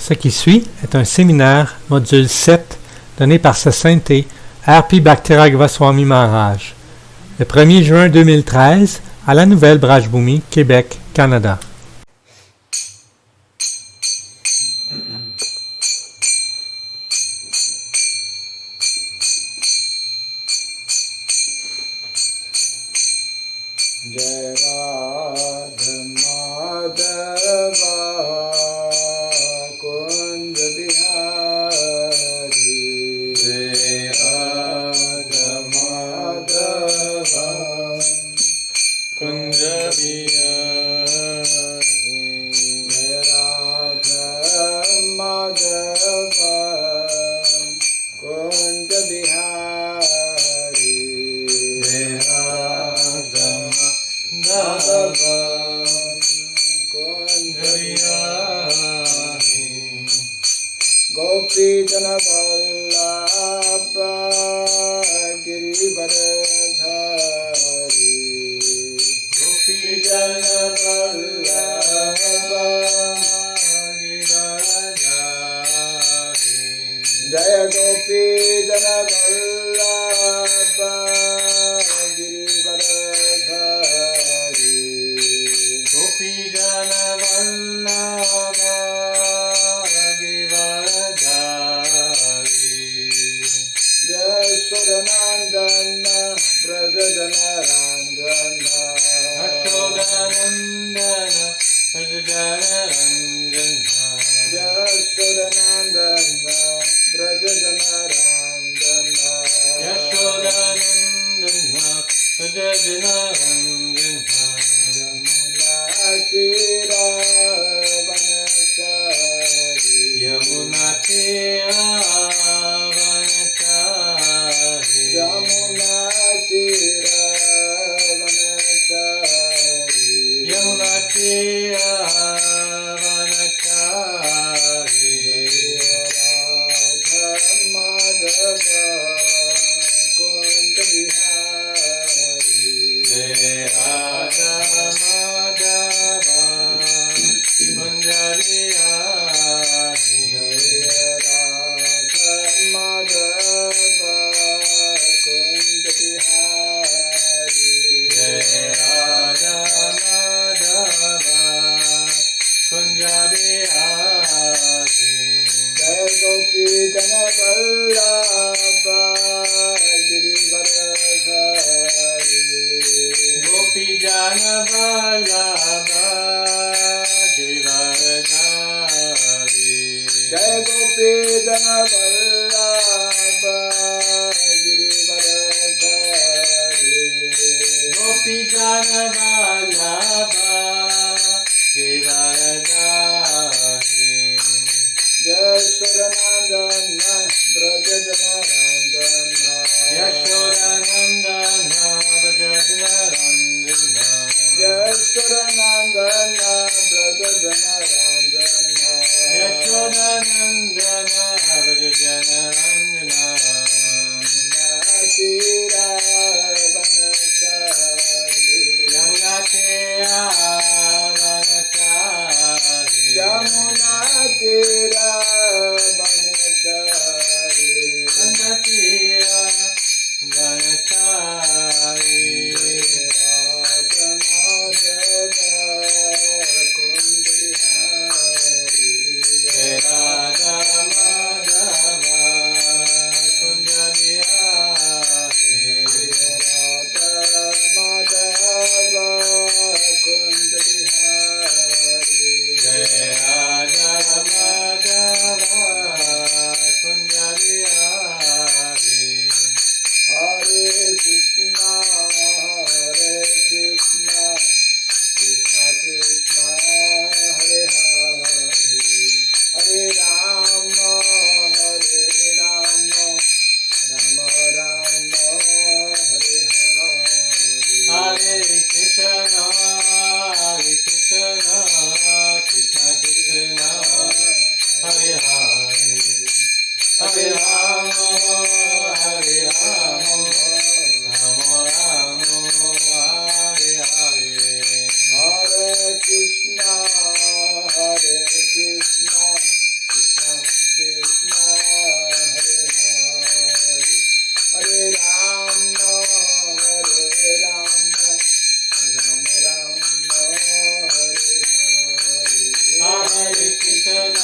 Ce qui suit est un séminaire, module 7, donné par Sa Sainteté, R.P. Bhaktiraja Goswami Maharaj, le 1er juin 2013, à la Nouvelle Brajbhumi, Québec, Canada. Jai Radha Madhava Kunj Bihari Jai Radha Madhava Kunj Bihari Jai Radha Madhava Kunj Bihari Jai Radha Madhava Kunj Bihari Gopi Jana Vallabha Girivardhari Gopi Jana Vallabha Girivardhari Jaya Gopi Jana Vallabha Girivardhari Gopi Jana Vallabha Girivardhari Yashodanandana Braja Janarandana Yashodanandana Braja Janarandana Yashodanandana Braja Janarandana Yashodanandana Braja Janarandana Yamuna Tira Vanachari Yamuna Tira Vanachari Yamuna Tira Vanachari Radha Madhava Kunj Bihari Radha Madhava Kunj Bihari Radha Madhava Kunj Bihari Radha Madhava Kunj Bihari Jai Gopi Jana Vallabha Girivardhari Gopi Jana Vallabha Girivardhari Jai Gopi Jana Vallabha Girivardhari Gopi Jana Vallabha Girivardhari Yashodanandana Braja Janarandana Yashodanandana Braja Janarandana Yashodanandana Braja Janarandana Yashodanandana Braja Janarandana Natira Vanachari Yamuna Tira Vanachari Yamuna Tira Vanachari Yamuna Tira Vanachari Radha Madhava Kunj Bihari Radha Madhava Kunj Bihari Radha Madhava Kunj Bihari Radha Madhava Hare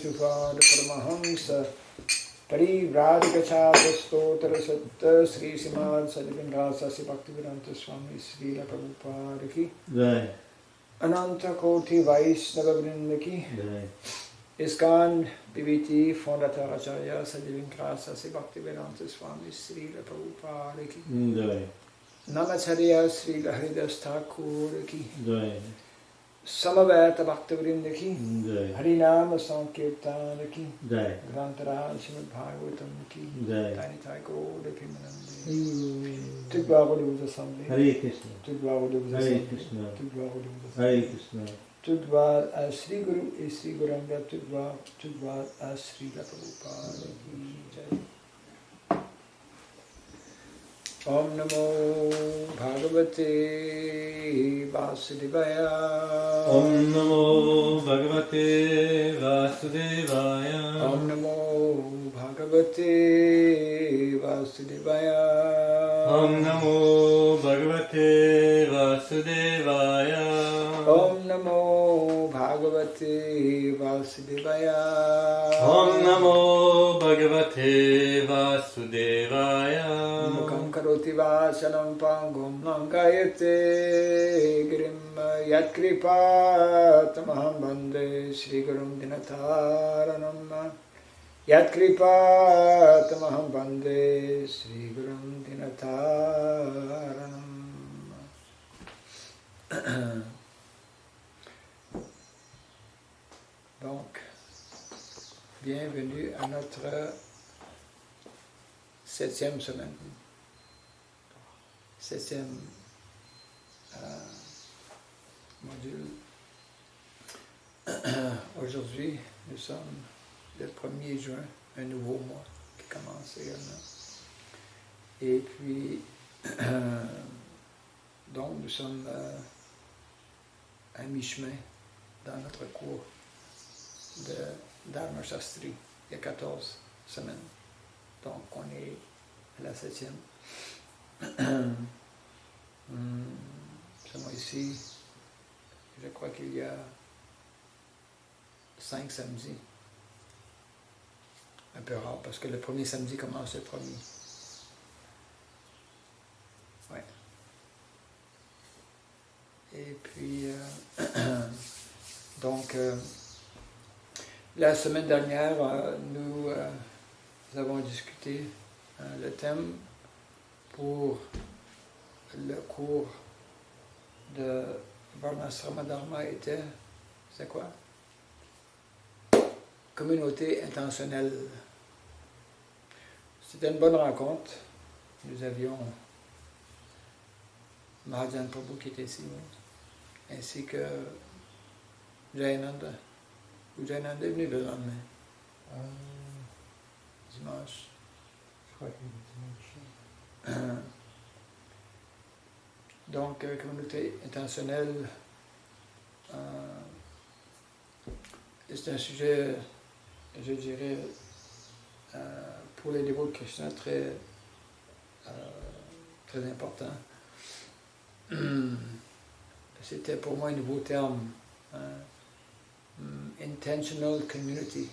Vishnupada Paramahamsa Parivrajakachapastotra Satta Sri Simad Sadhivendra Sasi Bhaktivedanta Swami Srila Prabhupada Ki Jai. Ananta Koti Vaishnava Vrinda Ki Jai. ISKCON BBT Fondateur Acharya Sadhivendra Sasi Bhaktivedanta Swami Srila Prabhupada Ki Jai. Namacharya Srila Haridas Thakur Ki Jai. Samaveta Bhaktivinoda Ki Jai. Harinama Sankirtana Ki Jai. Grantaraj Srimad Bhagavatam Ki Jai. Tiny Thakur Depimanande Tudvaru Devas Assembly Hare Krishna. Tudvaru Devas Hare Assembly Krishna. Tudvaru Devas Hare Assembly Krishna. Tudvar Sri Guru Sri Guranga Tudvar Sri Prabhupada Ki Jai Om Namo Bhagavate Vasudevaya Om Namo Bhagavate Vasudevaya. Om Namo Bhagavate Vasudevaya Om Namo Bhagavate Vasudevaya. Om Namo Bhagavate Vasudevaya Om Namo Bhagavate Vasudevaya. Mukam karoti vasanam pangum langayate girim yat kripa tamaham bande Shri Gurum Dinataranam Yat kripa tamaham bande Shri Gurum Dinataranam. Donc, bienvenue à notre 7e semaine. 7e module. Aujourd'hui, nous sommes le 1er juin, un nouveau mois qui commence également. Et puis, donc, nous sommes à mi-chemin dans notre cours de Dharma Shastri, il y a 14 semaines. Donc, on est à la 7e. Seulement ici, je crois qu'il y a 5 samedis. Un peu rare, parce que le premier samedi commence le premier. Ouais. Et puis, donc, la semaine dernière, nous avons discuté le thème pour le cours de Varnasrama Dharma était, c'est quoi? Communauté intentionnelle. C'était une bonne rencontre. Nous avions Mahajan Prabhu qui était ici, oui, ainsi que Jayananda. Ou Jayananda est venu le lendemain. Dimanche. Je crois qu'il est dimanche. Donc, communauté intentionnelle, c'est un sujet, je dirais, pour les dévots de Krishna très, très important. C'était pour moi un nouveau terme, intentional community,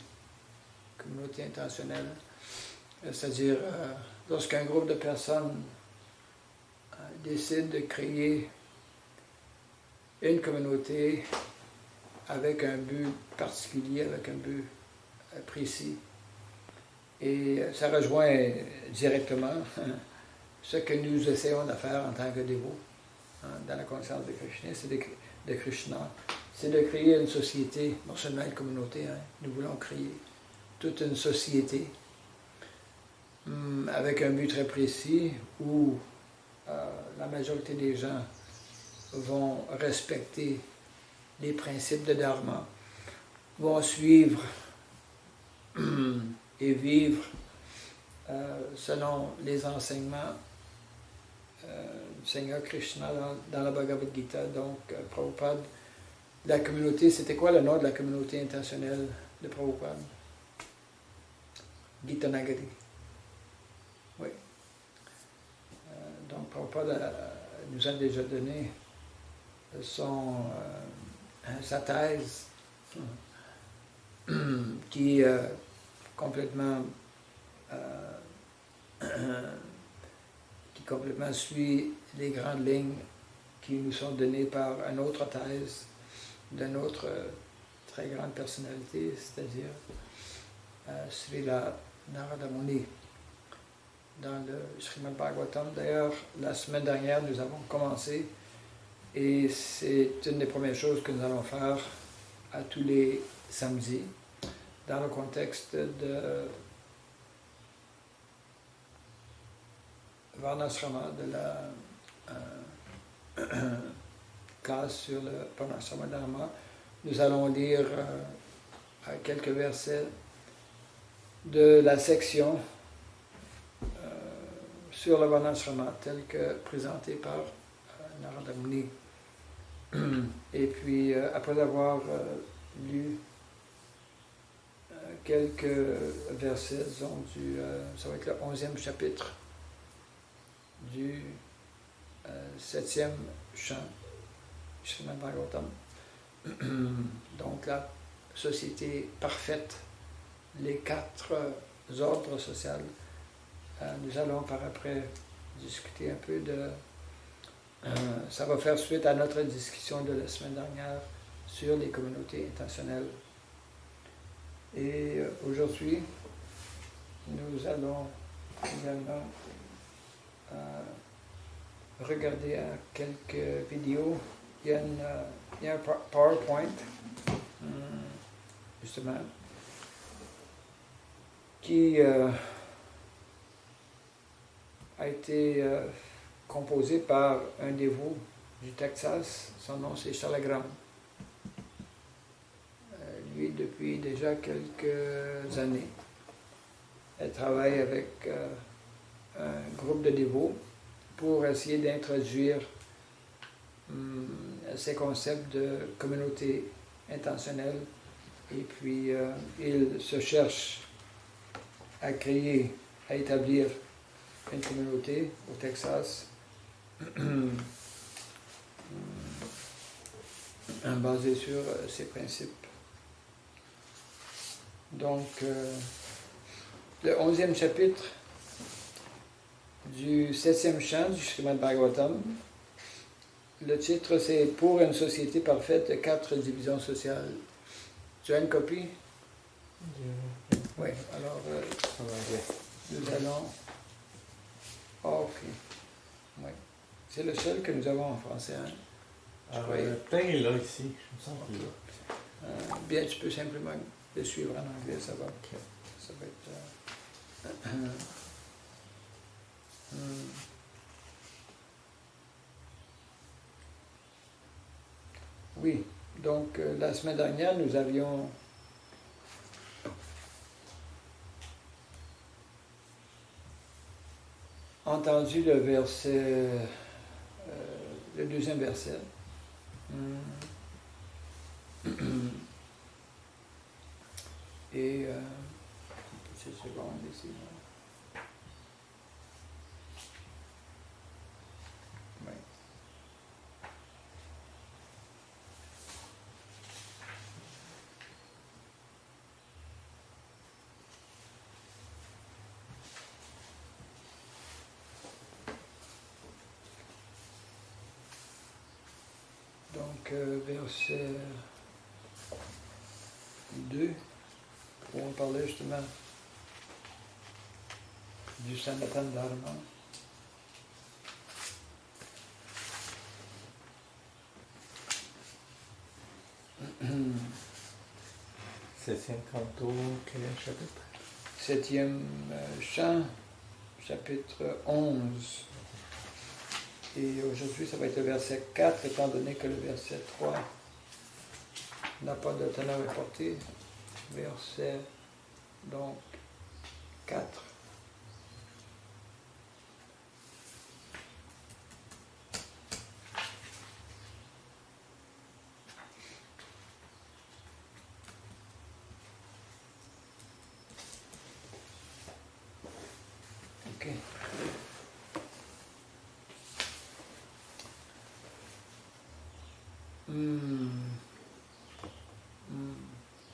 communauté intentionnelle, c'est-à-dire lorsqu'un groupe de personnes décide de créer une communauté avec un but particulier, avec un but précis. Et ça rejoint directement ce que nous essayons de faire en tant que dévots dans la conscience de Krishna, c'est de créer une société, non seulement une communauté, nous voulons créer toute une société avec un but très précis où la majorité des gens vont respecter les principes de Dharma, vont suivre et vivre selon les enseignements du Seigneur Krishna dans la Bhagavad Gita. Donc, Prabhupada, la communauté, c'était quoi le nom de la communauté intentionnelle de Prabhupada? Gita Nagari. Oui. Donc, Prabhupada nous a déjà donné sa thèse qui complètement qui complètement suit les grandes lignes qui nous sont données par une autre thèse d'une autre très grande personnalité, c'est-à-dire Srila Narada Muni. Dans le Srimad Bhagavatam, d'ailleurs, la semaine dernière, nous avons commencé et c'est une des premières choses que nous allons faire à tous les samedis dans le contexte de Varnasrama, de la classe sur le Varnasrama Dharma. Nous allons lire quelques versets de la section sur le Varnasrama tel que présenté par Narada Muni. Et puis, après avoir lu quelques versets, disons, ça va être le 11e chapitre du 7e chant, Srimad Bhagavatam. Donc, la société parfaite, les 4 ordres sociaux. Nous allons par après discuter un peu de... ça va faire suite à notre discussion de la semaine dernière sur les communautés intentionnelles. Et aujourd'hui, nous allons également regarder quelques vidéos. Il y a un PowerPoint, justement, qui a été composé par un dévot du Texas. Son nom, c'est Shalagram. Lui, depuis déjà quelques années, elle travaille avec un groupe de dévots pour essayer d'introduire ces concepts de communauté intentionnelle. Et puis, il se cherche à créer, à établir une communauté au Texas basée sur ces principes. Donc, le 11e chapitre du 7e chant du Srimad Bhagavatam, le titre c'est « Pour une société parfaite de 4 divisions sociales ». Tu as une copie? Oui, alors nous allons... Oh, ok. Oui. C'est le seul que nous avons en français. Hein? Peut-être il est là ici. Je me sens qu'il est là. Bien, tu peux simplement le suivre en anglais, ça va. Okay. Ça va être... Oui, donc la semaine dernière, nous avions entendu le verset, le 2e verset. Et une petite seconde ici. Oui. Donc, verset 2, où on parlait justement du Sanatan Dharma. Septième canto, quel est le chapitre? 7e chant, chapitre 11. Et aujourd'hui, ça va être le verset 4, étant donné que le verset 3 n'a pas de teneur et portée. Verset, donc, 4. OK.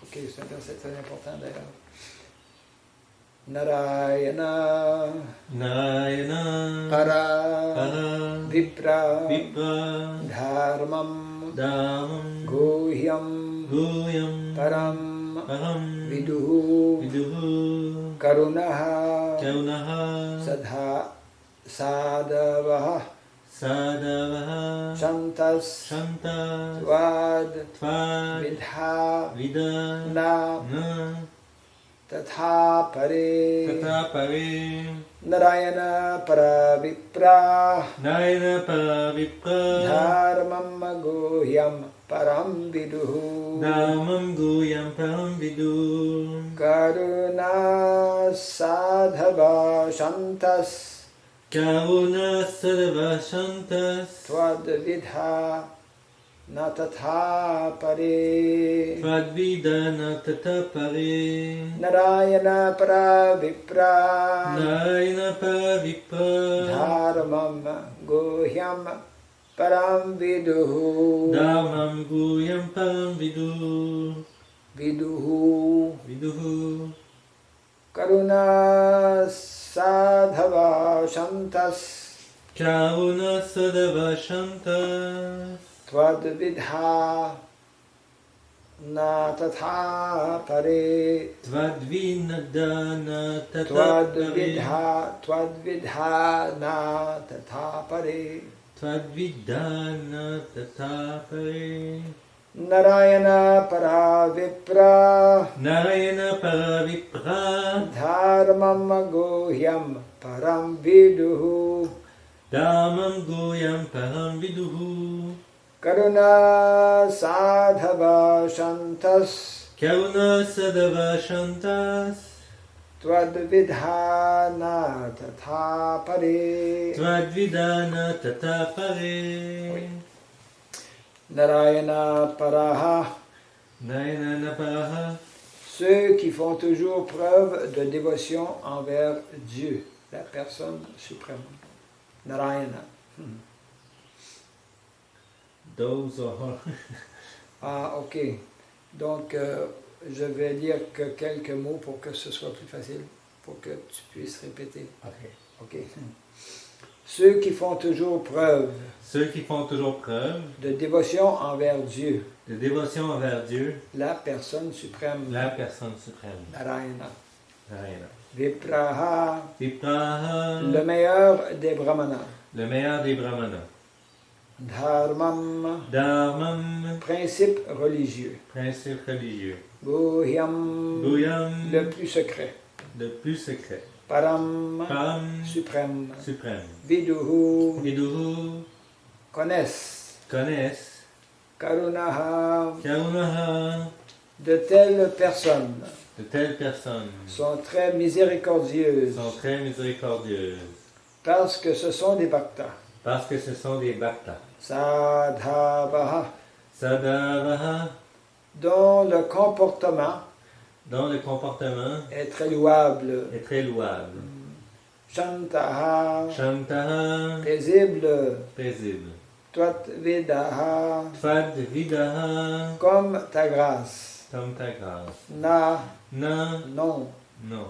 OK. Ok, c'est un verset très important d'ailleurs. Narayana Narayana Para Para Vipra Vipra Dharmam Dhamam Guhyam Guyam Param Param Viduhu Viduhu Karunaha Kaunaha Sadha Sadavaha Sadavaha Shantas Shanta Tvad Tvad Vidha Vida Na Na Tatha Pare Tata Pare Narayana Para Vipra Narayana Para Vipra Dharmam Guhyam Param Viduhu Dhamam Guyam Param Vidu Karuna Sadhava Shantas Karuna Sadava Shantas Tvad Vidha Na Tatha Pare Tvadvidana Tata Pare Narayana Para Vipra Narayana Para Vipra Dharmam Guhyam Param Viduhu Dhamam Guyam Param Vidu Viduhu Viduhu Karuna Sadhava Shantas Karuna Sadava Shantas Tvad Vidha Na Tatha Pare Tvadvinadana Tata Pare Tvad Vidha Na Tatha Pare Tvadvidana Tata Pare Narayana Para Vipra Narayana Para Vipra Dharmam Guhyam Param Viduhu Dhamam Guyam Param Viduhu Karuna Sadhava Shantas Karuna Sadava Shantas Tvad Vidhana Tatha Pare Tvadvidana Tata Pare Narayana Paraha Narayana Paraha ceux qui font toujours preuve de dévotion envers Dieu, la personne suprême. Narayana. Those are Ah, ok. Donc, je vais lire que quelques mots pour que ce soit plus facile, pour que tu puisses répéter. okay. Ok. Ceux qui font toujours preuve Ceux qui font toujours preuve de dévotion envers Dieu, de dévotion envers Dieu, la personne suprême. la personne suprême. Narayana. Narayana. Vipraha, Vipraha, le meilleur des brahmanas. le meilleur des brahmanas. Dharmam, Dharmam, principe religieux. principe religieux. Guhyam, Guyam, le plus secret. le plus secret. Param, Param, suprême. suprême. Viduhu, Viduhu, connaissent. connaissent. Karunaha, Karunaha, de telles personnes de telles personnes sont très miséricordieuses sont très miséricordieuses parce que ce sont des bhaktas. parce que ce sont des bhaktas. Sadhavaha, Sadavaha, dont le comportement dont le comportement est très louable. est très louable. Shantaha, Shantaha, paisible. paisible. Tvatvedaha, Tvadvidaha, comme ta grâce. comme ta grâce. Na, Na, non. non.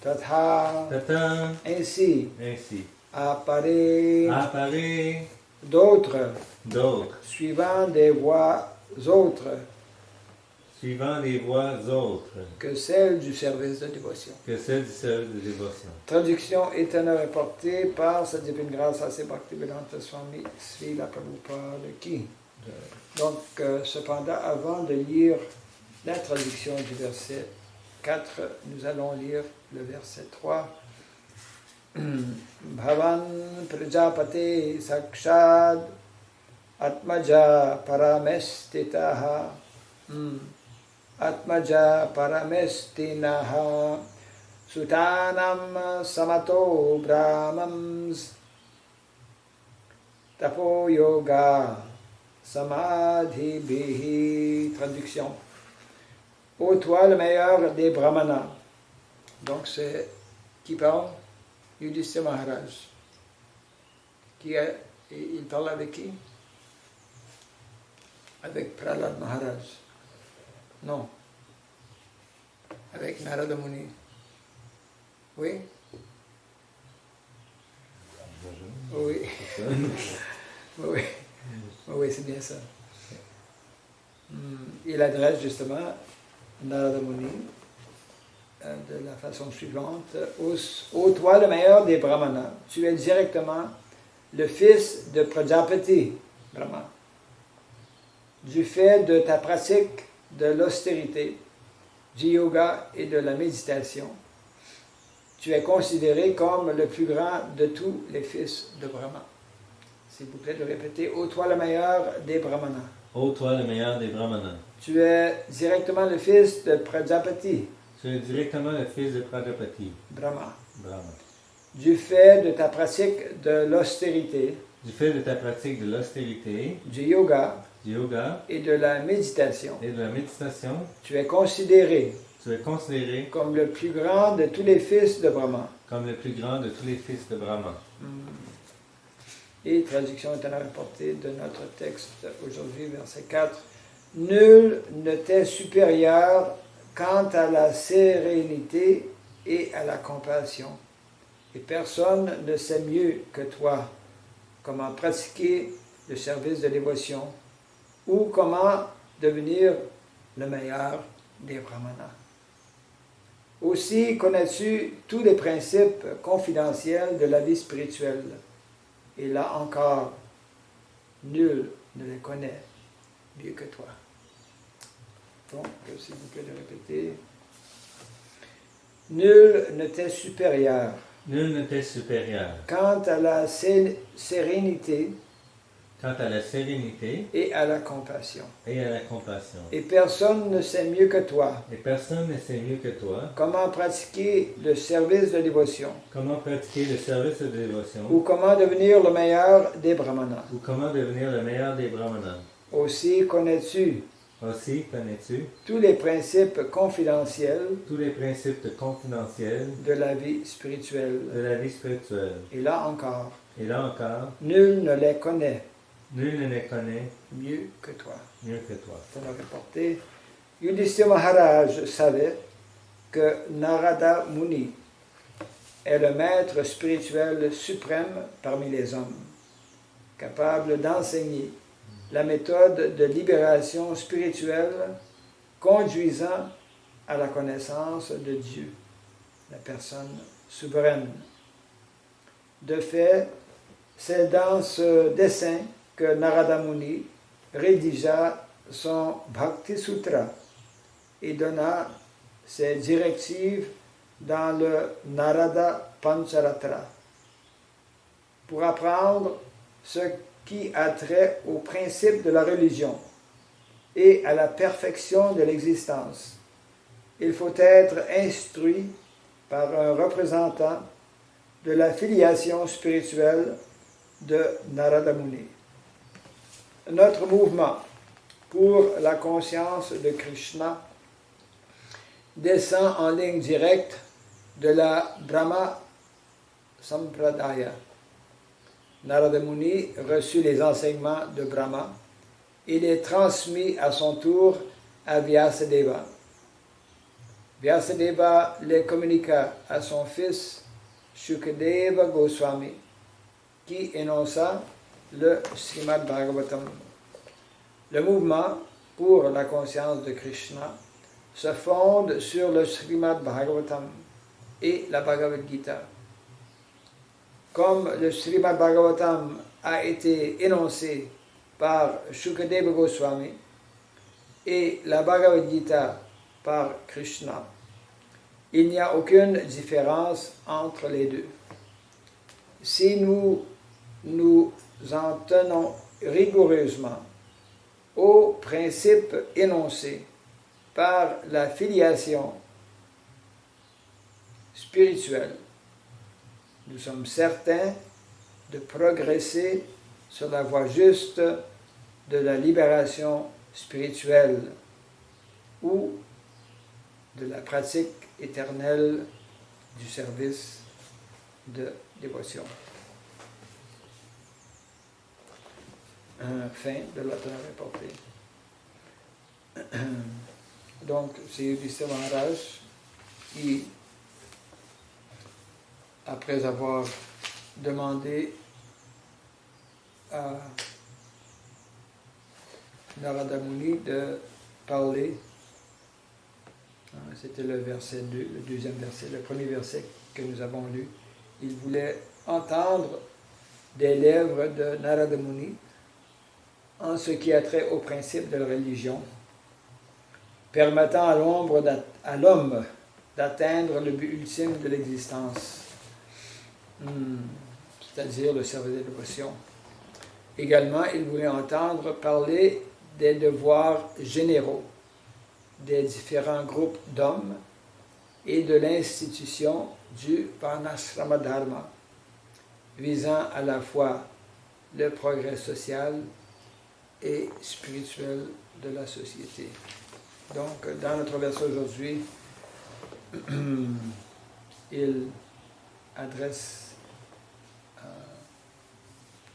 Tatha, Tata, ainsi. ainsi. Apparaît Apparaît d'autres, d'autres, suivant des voies autres suivant les voies autres que celles du service de dévotion. que celles du service de dévotion. Traduction étonnante rapportée par sa divine grâce à ses Bhaktivedanta Swami Srila Prabhupada qui. Donc, cependant, avant de lire la traduction du verset 4, nous allons lire le verset 3. Bhavan Prajapate Sakshad Atmaja Paramestitaha Atmaja Paramestinaha Sutanam Samato Brahmams Tapo Yoga Samadhi Bihi. Traduction. Ô toi le meilleur des brahmanas. Donc c'est qui parle? Yudhishthira Maharaj. Il parle avec qui? Avec Prahlad Maharaj. Non. avec Narada Muni. Oui? Oui. Oui, oui, c'est bien ça. Il adresse justement Narada Muni de la façon suivante. Ô toi le meilleur des brahmanas, tu es directement le fils de Prajapati, Brahma. Du fait de ta pratique de l'austérité, du yoga et de la méditation, tu es considéré comme le plus grand de tous les fils de Brahma. S'il vous plaît de répéter, ô toi le meilleur des brahmanas. Ô toi le meilleur des brahmanas. Tu es directement le fils de Prajapati. Tu es directement le fils de Prajapati. Brahma. Brahma. Du fait de ta pratique de l'austérité, Du fait de ta pratique de l'austérité, du yoga du yoga et de la méditation, et de la méditation, tu es considéré tu es considéré comme le plus grand de tous les fils de Brahma. comme le plus grand de tous les fils de Brahma. Et traduction est à rapportée de notre texte aujourd'hui, verset 4. Nul ne t'est supérieur quant à la sérénité et à la compassion. Et personne ne sait mieux que toi comment pratiquer le service de dévotion ou comment devenir le meilleur des brahmanas. Aussi connais-tu tous les principes confidentiels de la vie spirituelle. Et là encore, nul ne les connaît mieux que toi. Donc, s'il vous plaît de répéter. Nul ne t'est supérieur. Nul ne t'est supérieur. Quant à la sérénité Quant à la sérénité et à la compassion. et à la compassion. Et personne ne sait mieux que toi Et personne ne sait mieux que toi comment pratiquer le service de dévotion comment pratiquer le service de dévotion ou comment devenir le meilleur des brahmanas. ou comment devenir le meilleur des brahmanas. Aussi connais-tu Aussi connais-tu tous les principes confidentiels tous les principes confidentiels de la vie spirituelle. de la vie spirituelle. Et là encore, Et là encore, nul ne les connaît nul ne les connaît mieux que toi. mieux que toi. Pour le rapporter, Yudhishthira Maharaj savait que Narada Muni est le maître spirituel suprême parmi les hommes, capable d'enseigner la méthode de libération spirituelle conduisant à la connaissance de Dieu, la personne souveraine. De fait, c'est dans ce dessin que Narada Muni rédigea son Bhakti Sutra et donna ses directives dans le Narada Pancharatra pour apprendre ce qui a trait au principe de la religion et à la perfection de l'existence. Il faut être instruit par un représentant de la filiation spirituelle de Narada Muni. Notre mouvement pour la conscience de Krishna descend en ligne directe de la Brahma Sampradaya. Narada Muni reçut les enseignements de Brahma et les transmit à son tour à Vyasadeva. Vyasadeva les communiqua à son fils Shukadeva Goswami, qui énonça le Srimad Bhagavatam. Le mouvement pour la conscience de Krishna se fonde sur le Srimad Bhagavatam et la Bhagavad Gita. Comme le Srimad Bhagavatam a été énoncé par Shukadeva Goswami et la Bhagavad Gita par Krishna, il n'y a aucune différence entre les deux. Si nous nous en tenons rigoureusement aux principes énoncés par la filiation spirituelle, nous sommes certains de progresser sur la voie juste de la libération spirituelle ou de la pratique éternelle du service de dévotion. Fin de la rapportée. Donc, c'est Yudhishthira Maharaj après avoir demandé à Narada Muni de parler, c'était le verset 2, le deuxième verset, le premier verset que nous avons lu. Il voulait entendre des lèvres de Narada Muni en ce qui a trait au principe de la religion, permettant à l'homme d'atteindre le but ultime de l'existence, c'est-à-dire le service de dévotion. Également, il voulait entendre parler des devoirs généraux des différents groupes d'hommes et de l'institution du Varnashrama Dharma, visant à la fois le progrès social et spirituel de la société. Donc, dans notre verset aujourd'hui, il adresse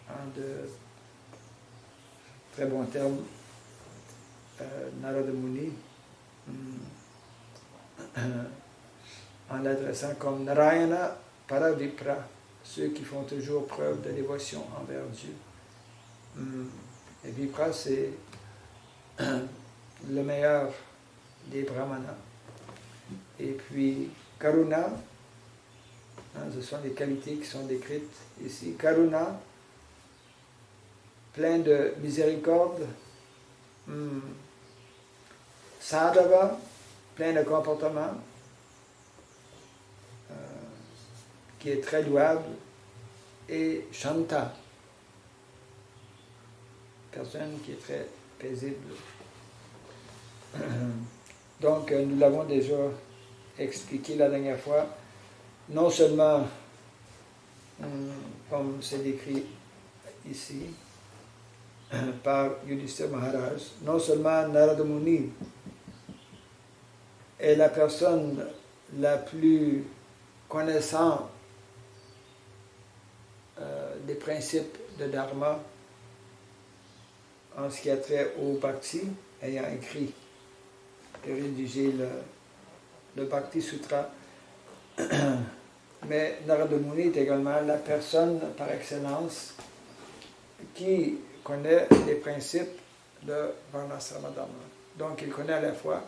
en de très bons termes Narada Muni en l'adressant comme Narayana Paravipra, ceux qui font toujours preuve de dévotion envers Dieu. Et Vipra, c'est le meilleur des brahmanas. Et puis Karuna, ce sont les qualités qui sont décrites ici. Karuna, plein de miséricorde. Sadhava, plein de comportement, qui est très louable. Et Shanta, personne qui est très paisible. Donc, nous l'avons déjà expliqué la dernière fois, non seulement, comme c'est décrit ici, par Yudhishthira Maharaj, non seulement Narada Muni est la personne la plus connaissante des principes de Dharma en ce qui a trait au Bhakti, ayant écrit et rédigé le Bhakti Sutra, mais Narada Muni est également la personne par excellence qui connaît les principes de Varnashrama Dharma. Donc il connaît à la fois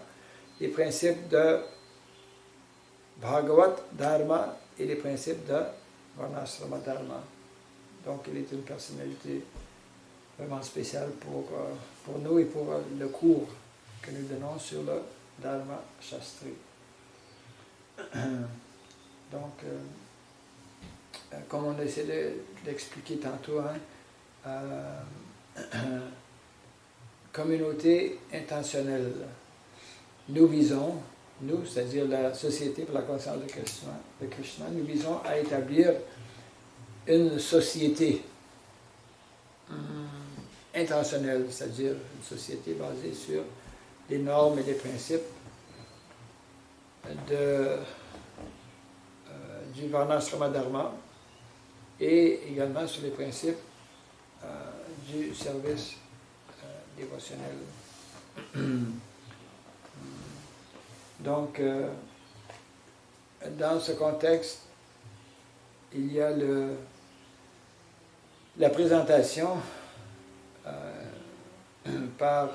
les principes de Bhagavat Dharma et les principes de Varnashrama Dharma. Donc il est une personnalité vraiment spéciale pour nous et pour le cours que nous donnons sur le Dharma Shastri. Donc, comme on a essayé d'expliquer tantôt, communauté intentionnelle. Nous visons, nous, c'est-à-dire la Société pour la conscience de Krishna, nous visons à établir une société intentionnelle, c'est-à-dire une société basée sur les normes et les principes du Varnashrama Dharma et également sur les principes du service dévotionnel. Donc, dans ce contexte, il y a la présentation par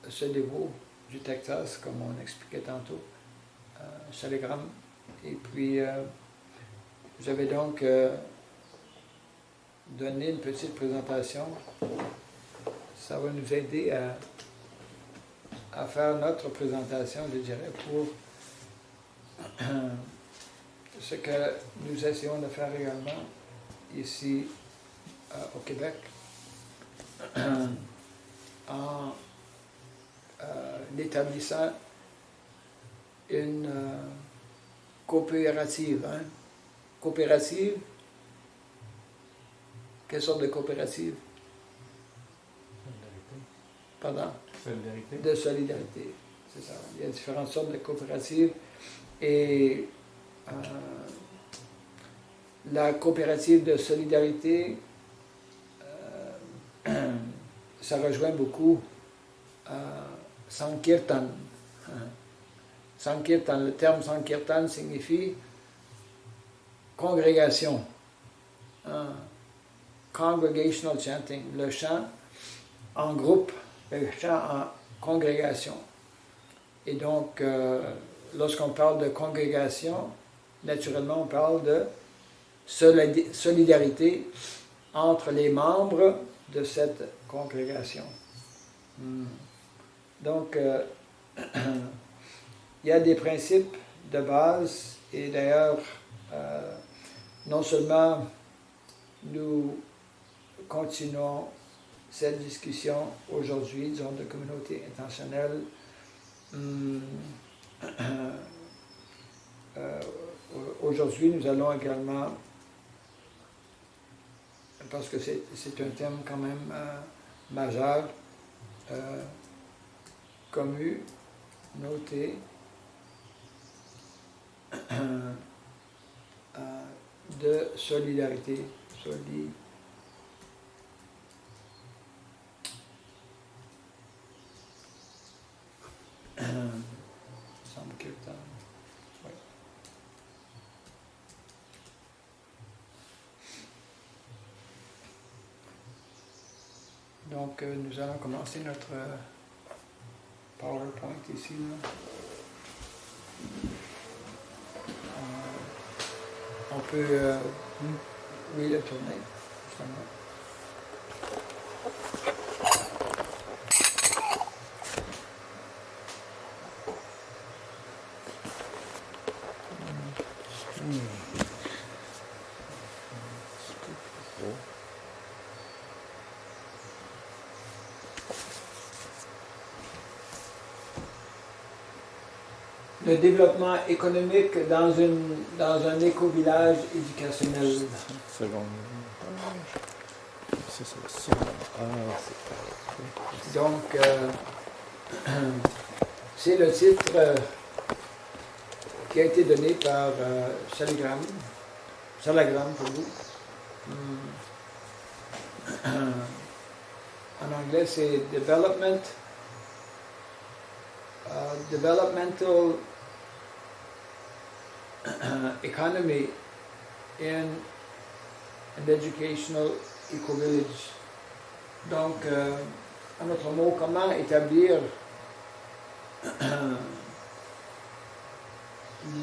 ce dévot du Texas, comme on expliquait tantôt, Shaligram. Et puis, j'avais donc donné une petite présentation. Ça va nous aider à faire notre présentation, je dirais, pour ce que nous essayons de faire également ici au Québec, en établissant une coopérative. Coopérative, quelle sorte de coopérative? Pardon? Solidarité. De solidarité, c'est ça. Il y a différentes sortes de coopératives et la coopérative de solidarité, ça rejoint beaucoup Sankirtan. Sankirtan, le terme Sankirtan signifie congrégation. Congregational chanting, le chant en groupe, le chant en congrégation. Et donc, lorsqu'on parle de congrégation, naturellement, on parle de solidarité entre les membres de cette congrégation. Donc, il y a des principes de base, et d'ailleurs, non seulement nous continuons cette discussion aujourd'hui, disons, de communauté intentionnelle, aujourd'hui, nous allons également, parce que c'est un thème quand même majeur, communauté de solidarité. Sankirtan. Oui. Donc, nous allons commencer notre PowerPoint ici. Là. On peut, oui, le tourner, justement. Le développement économique dans un éco-village éducationnel. Donc, c'est le titre qui a été donné par Shalagram pour vous. En anglais, c'est Developmental Economy in an Educational Eco-Village. Donc, en autre mot, comment établir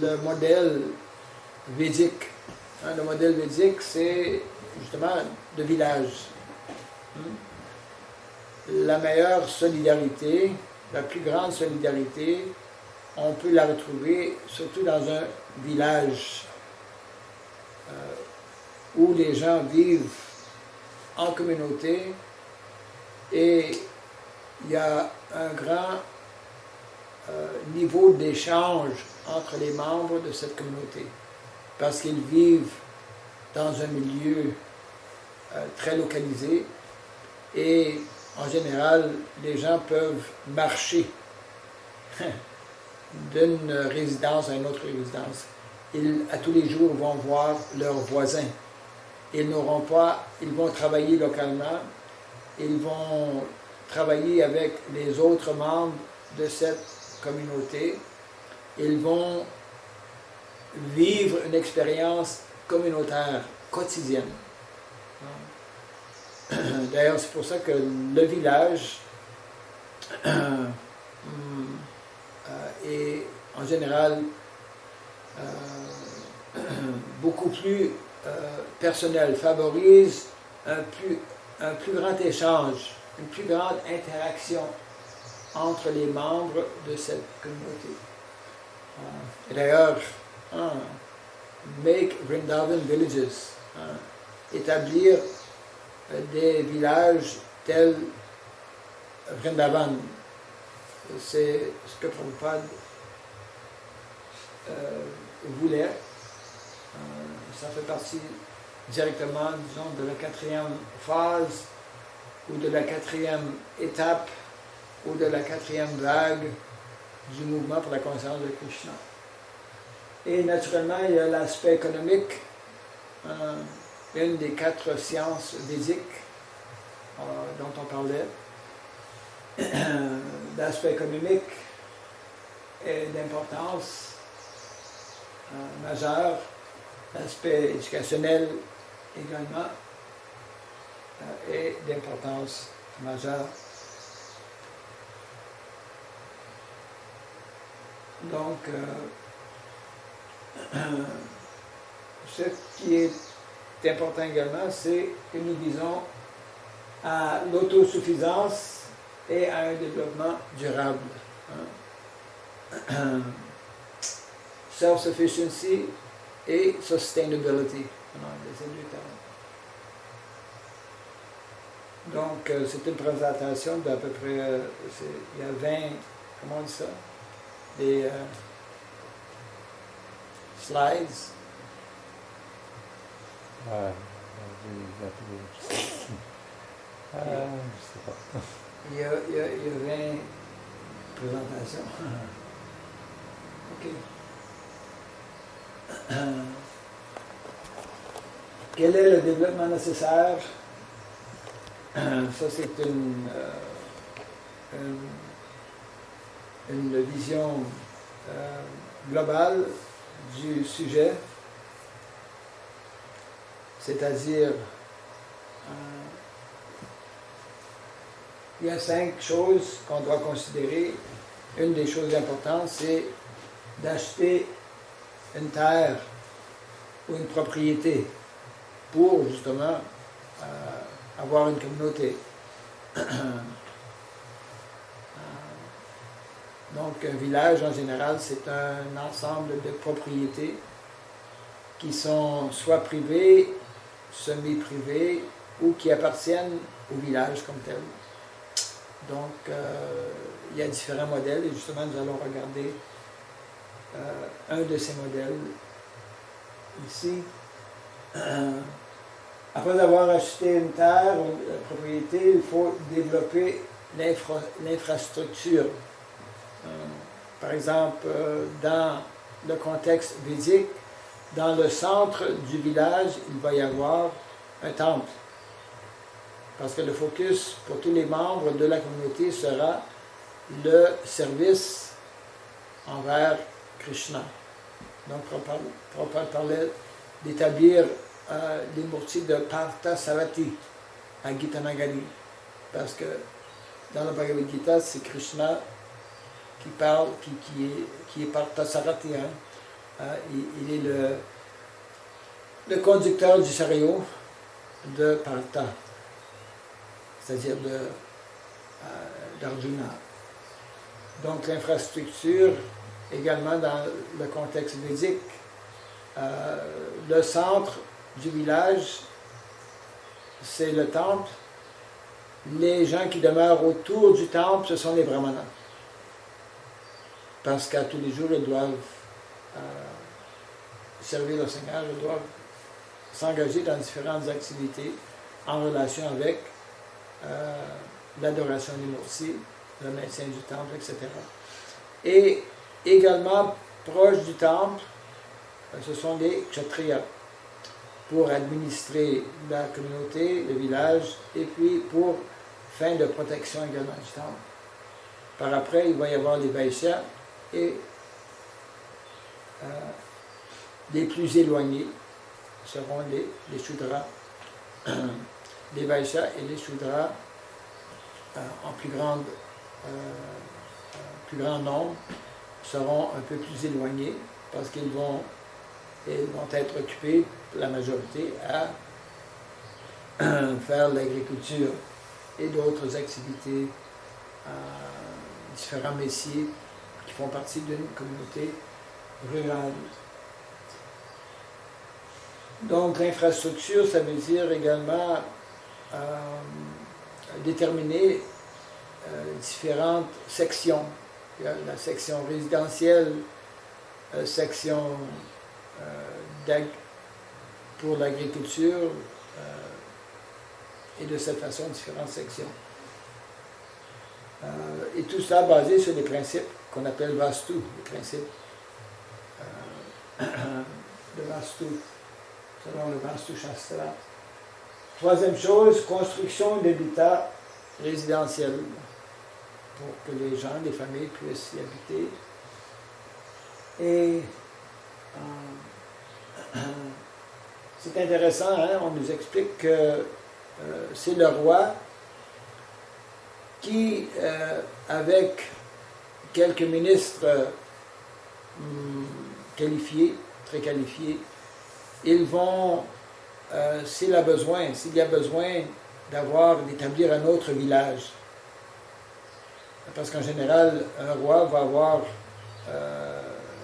le modèle védique. Le modèle védique, c'est justement de village. La meilleure solidarité, la plus grande solidarité, on peut la retrouver surtout dans un village où les gens vivent en communauté et il y a un grand niveau d'échange entre les membres de cette communauté parce qu'ils vivent dans un milieu très localisé et en général les gens peuvent marcher d'une résidence à une autre résidence. Ils, à tous les jours, vont voir leurs voisins. Ils vont travailler localement, ils vont travailler avec les autres membres de cette communauté, ils vont vivre une expérience communautaire quotidienne. D'ailleurs, c'est pour ça que le village est en général beaucoup plus personnel, favorise un plus grand échange, une plus grande interaction entre les membres de cette communauté. Et d'ailleurs, make Vrindavan villages, établir des villages tels Vrindavan. C'est ce que Prabhupada voulait. Ça fait partie directement, disons, de la 4e phase ou de la 4e étape ou de la 4e vague du mouvement pour la conscience de Krishna. Et naturellement, il y a l'aspect économique, une des 4 sciences védiques dont on parlait. L'aspect économique est d'importance majeure. L'aspect éducationnel également est d'importance majeure. Donc, ce qui est important également, c'est que nous visons à l'autosuffisance et à un développement durable. Self-sufficiency et sustainability, ces deux termes. Donc, c'est une présentation d'à peu près, il y a 20, comment on dit ça? Des slides. Je sais pas. Il y a 20 présentations. OK. Quel est le développement nécessaire? Ça, c'est une vision globale du sujet, c'est-à-dire il y a 5 choses qu'on doit considérer. Une des choses importantes, c'est d'acheter une terre ou une propriété pour justement avoir une communauté. Donc, un village, en général, c'est un ensemble de propriétés qui sont soit privées, semi-privées, ou qui appartiennent au village comme tel. Donc, il y a différents modèles, et justement, nous allons regarder un de ces modèles ici. Après avoir acheté une terre ou une propriété, il faut développer l'infrastructure. Par exemple, dans le contexte védique, dans le centre du village, il va y avoir un temple. Parce que le focus pour tous les membres de la communauté sera le service envers Krishna. Donc, Prabhupada parlait d'établir les mourtis de Partha Sarati à Gita Nagari. Parce que dans le Bhagavad Gita, c'est Krishna qui parle, qui est Partha Sarati. Il est le conducteur du chariot de Partha, c'est-à-dire d'Arjuna. Donc l'infrastructure, également dans le contexte védique, le centre du village, c'est le temple. Les gens qui demeurent autour du temple, ce sont les brahmanas. Parce qu'à tous les jours, ils doivent servir le Seigneur, ils doivent s'engager dans différentes activités en relation avec l'adoration des murtis, le maintien du temple, etc. Et également, proche du temple, ce sont les kshatriyas, pour administrer la communauté, le village, et puis pour fin de protection également du temple. Par après, il va y avoir les vaishyas, et les plus éloignés seront les shudras. Les vaishyas et les shudras en plus grand nombre seront un peu plus éloignés parce qu'ils vont être occupés, la majorité, à faire l'agriculture et d'autres activités, différents métiers qui font partie d'une communauté rurale. Donc l'infrastructure, ça veut dire également déterminer différentes sections. Il y a la section résidentielle, section pour l'agriculture, et de cette façon, différentes sections. Et tout ça basé sur les principes qu'on appelle Vastu, les principes de Vastu, selon le Vastu Shastra. Troisième chose, construction d'habitats résidentiels pour que les gens, les familles puissent y habiter. Et c'est intéressant, hein, on nous explique que c'est le roi qui, avec quelques ministres qualifiés, très qualifiés, ils vont, s'il y a besoin d'établir un autre village. Parce qu'en général, un roi va avoir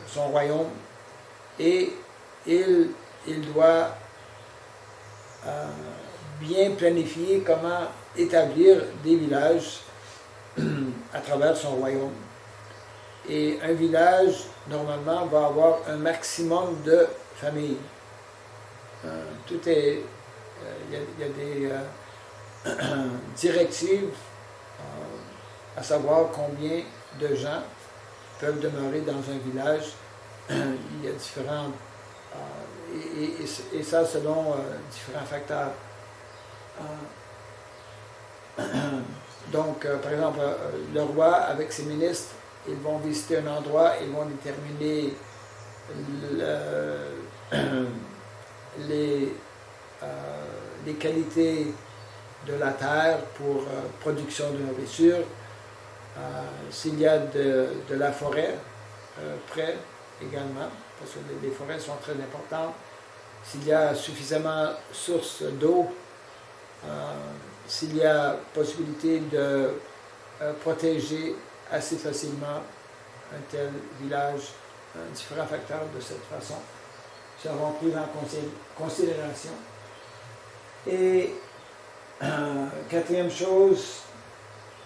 son royaume et il doit bien planifier comment établir des villages à travers son royaume. Et un village, normalement, va avoir un maximum de familles. Tout est... Il y a des directives à savoir combien de gens peuvent demeurer dans un village. Il y a différents... et ça selon différents facteurs. Donc, par exemple, le roi, avec ses ministres, ils vont visiter un endroit, ils vont déterminer les qualités de la terre pour production de nourriture, s'il y a de la forêt près également, parce que les forêts sont très importantes, s'il y a suffisamment de sources d'eau, s'il y a possibilité de protéger assez facilement un tel village, différents facteurs de cette façon seront pris en considération. Et quatrième chose,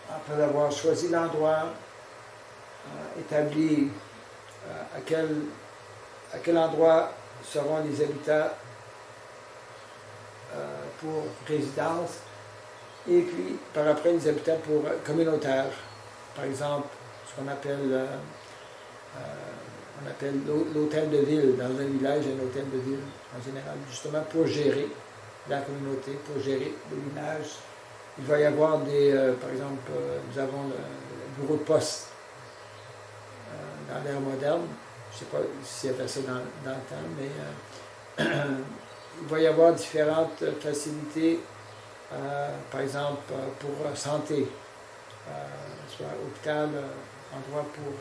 après avoir choisi l'endroit, établi à quel endroit seront les habitats pour résidence, et puis par après les habitats pour communautaires. Par exemple, ce qu'on appelle l'hôtel de ville. Dans un village, un hôtel de ville en général, justement pour gérer la communauté, pour gérer le village. Il va y avoir par exemple, nous avons le bureau de poste dans l'ère moderne. Je ne sais pas s'il y avait ça dans le temps, mais il va y avoir différentes facilités, par exemple pour santé, soit hôpital, endroit pour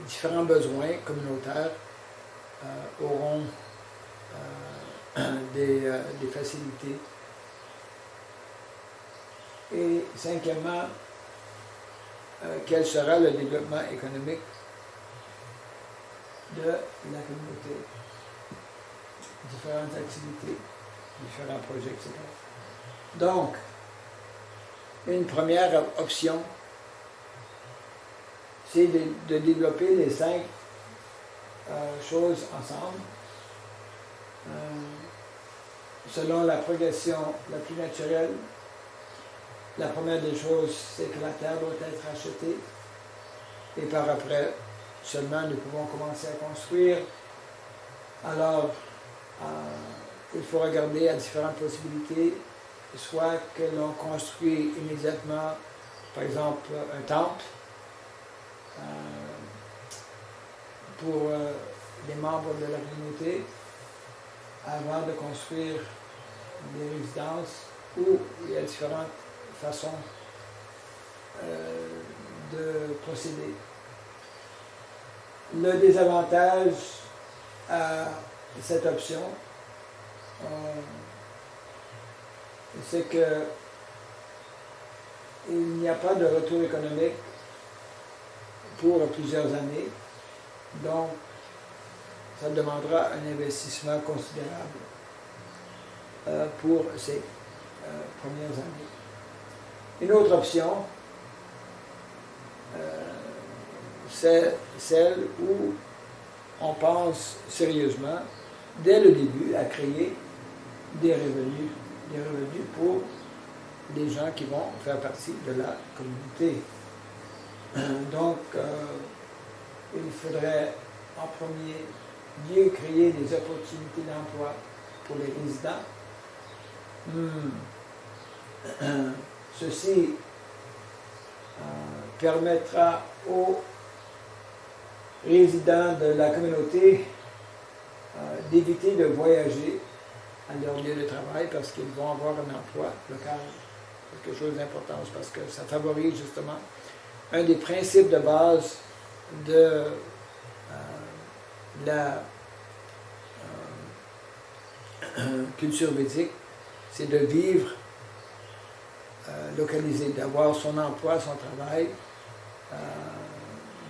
différents besoins communautaires auront des facilités. Et cinquièmement, quel sera le développement économique de la communauté, différentes activités, différents projets, etc. Donc, une première option, c'est de développer les 5 choses ensemble, selon la progression la plus naturelle. La première des choses, c'est que la terre doit être achetée, et par après, seulement nous pouvons commencer à construire. Alors, il faut regarder à différentes possibilités, soit que l'on construit immédiatement, par exemple, un temple pour les membres de la communauté, avant de construire des résidences, où il y a différentes façons de procéder. Le désavantage à cette option, c'est que il n'y a pas de retour économique pour plusieurs années, donc ça demandera un investissement considérable pour ces premières années. Une autre option, c'est celle où on pense sérieusement, dès le début, à créer des revenus pour les gens qui vont faire partie de la communauté. Donc, il faudrait en premier lieu créer des opportunités d'emploi pour les résidents. Ceci permettra aux résidents de la communauté d'éviter de voyager à leur lieu de travail parce qu'ils vont avoir un emploi local, quelque chose d'important, parce que ça favorise justement un des principes de base de la culture védique, c'est de vivre localisé, d'avoir son emploi, son travail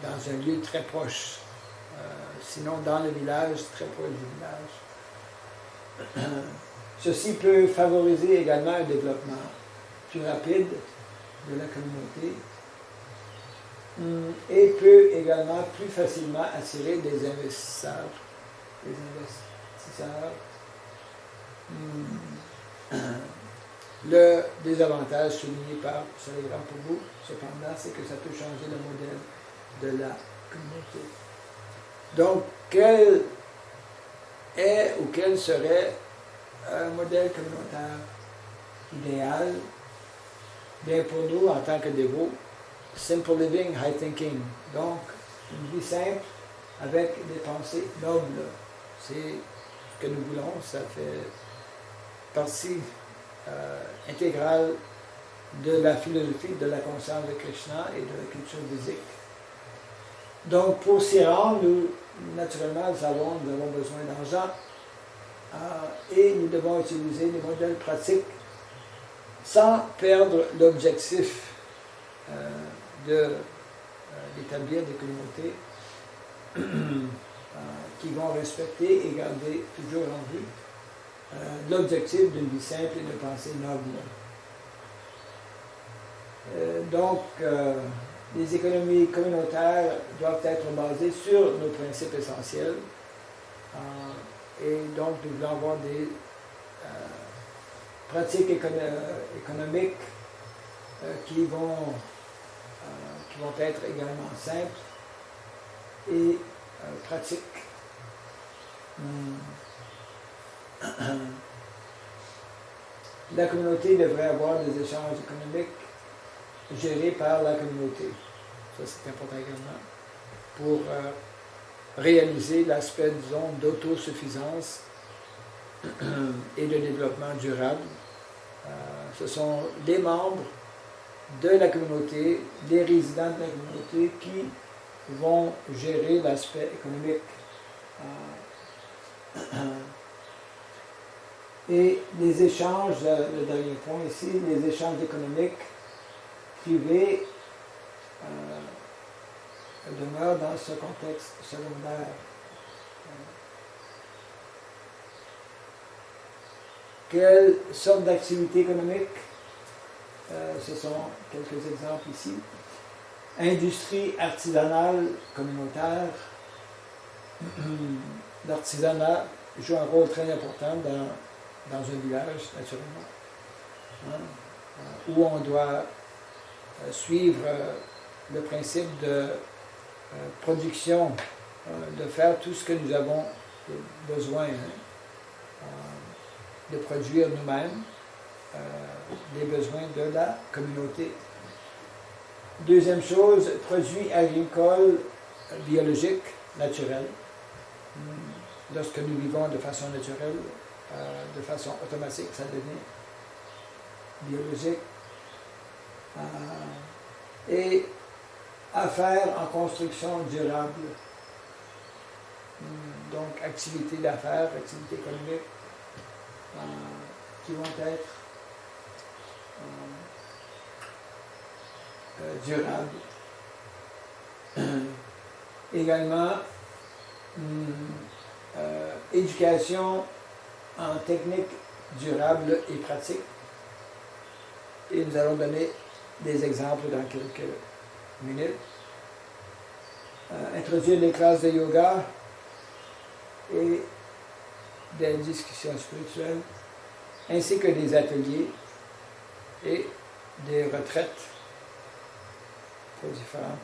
dans un lieu très proche, sinon dans le village, très proche du village. Ceci peut favoriser également un développement plus rapide de la communauté et peut également plus facilement attirer des investisseurs. Le désavantage souligné par Soleil Rampougou, cependant, c'est que ça peut changer le modèle de la communauté. Donc, quel est ou quel serait un modèle communautaire idéal? Bien, pour nous, en tant que dévots, simple living, high thinking. Donc, une vie simple avec des pensées nobles. C'est ce que nous voulons, ça fait partie intégrale de la philosophie de la conscience de Krishna et de la culture védique. Donc, pour s'y rendre, nous, naturellement, nous avons besoin d'argent et nous devons utiliser des modèles pratiques sans perdre l'objectif d'établir des communautés qui vont respecter et garder toujours en vue l'objectif d'une vie simple et de pensée noble. Donc, les économies communautaires doivent être basées sur nos principes essentiels et donc nous devons avoir des pratiques économiques qui vont être également simples et pratiques. La communauté devrait avoir des échanges économiques gérés par la communauté. Ça, c'est important également pour réaliser l'aspect, disons, d'autosuffisance et de développement durable. Ce sont les membres de la communauté, les résidents de la communauté qui vont gérer l'aspect économique. Et les échanges, le dernier point ici, les échanges économiques privés demeurent dans ce contexte secondaire. Quelle sorte d'activité économique? Ce sont quelques exemples ici. Industrie artisanale communautaire. L'artisanat joue un rôle très important dans un village, naturellement, où on doit suivre le principe de production, de faire tout ce que nous avons besoin, de produire nous-mêmes les besoins de la communauté. Deuxième chose, produits agricoles biologiques, naturels. Lorsque nous vivons de façon naturelle, de façon automatique, ça devient biologique. Et affaires en construction durable. Donc, activités d'affaires, activités économiques qui vont être durables. Également, éducation en techniques durables et pratiques. Et nous allons donner des exemples dans quelques minutes. Introduire des classes de yoga et des discussions spirituelles, ainsi que des ateliers et des retraites pour différentes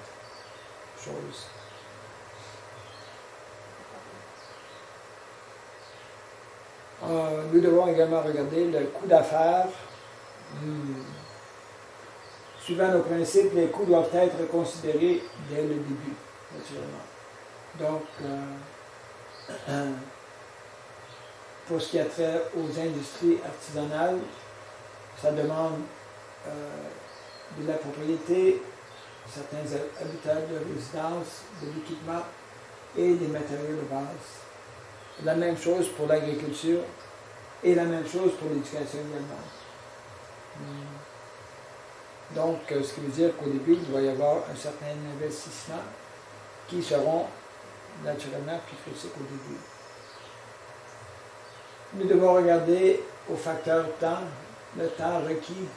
choses. Nous devons également regarder le coût d'affaires Suivant nos principes, les coûts doivent être considérés dès le début, naturellement. Donc, pour ce qui a trait aux industries artisanales, ça demande de la propriété, certains habitats de résidence, de l'équipement et des matériaux de base. La même chose pour l'agriculture et la même chose pour l'éducation également. Donc, ce qui veut dire qu'au début, il doit y avoir un certain investissement qui seront naturellement plus critiques au début. Nous devons regarder au facteur temps, le temps requis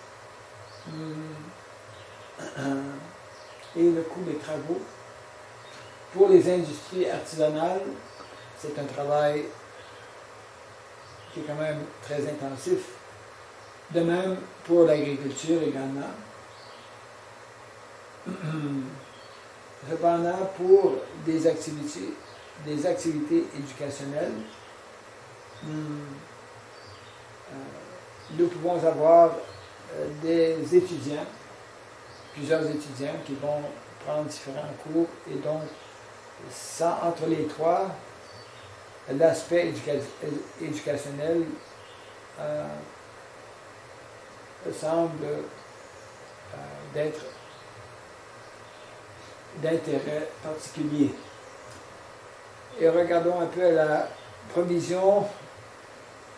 et le coût des travaux. Pour les industries artisanales, c'est un travail qui est quand même très intensif. De même pour l'agriculture également. Cependant, pour des activités éducationnelles, nous pouvons avoir des étudiants, plusieurs étudiants qui vont prendre différents cours et donc, ça, entre les trois, l'aspect éducationnel semble d'être d'intérêt particulier. Et regardons un peu à la provision,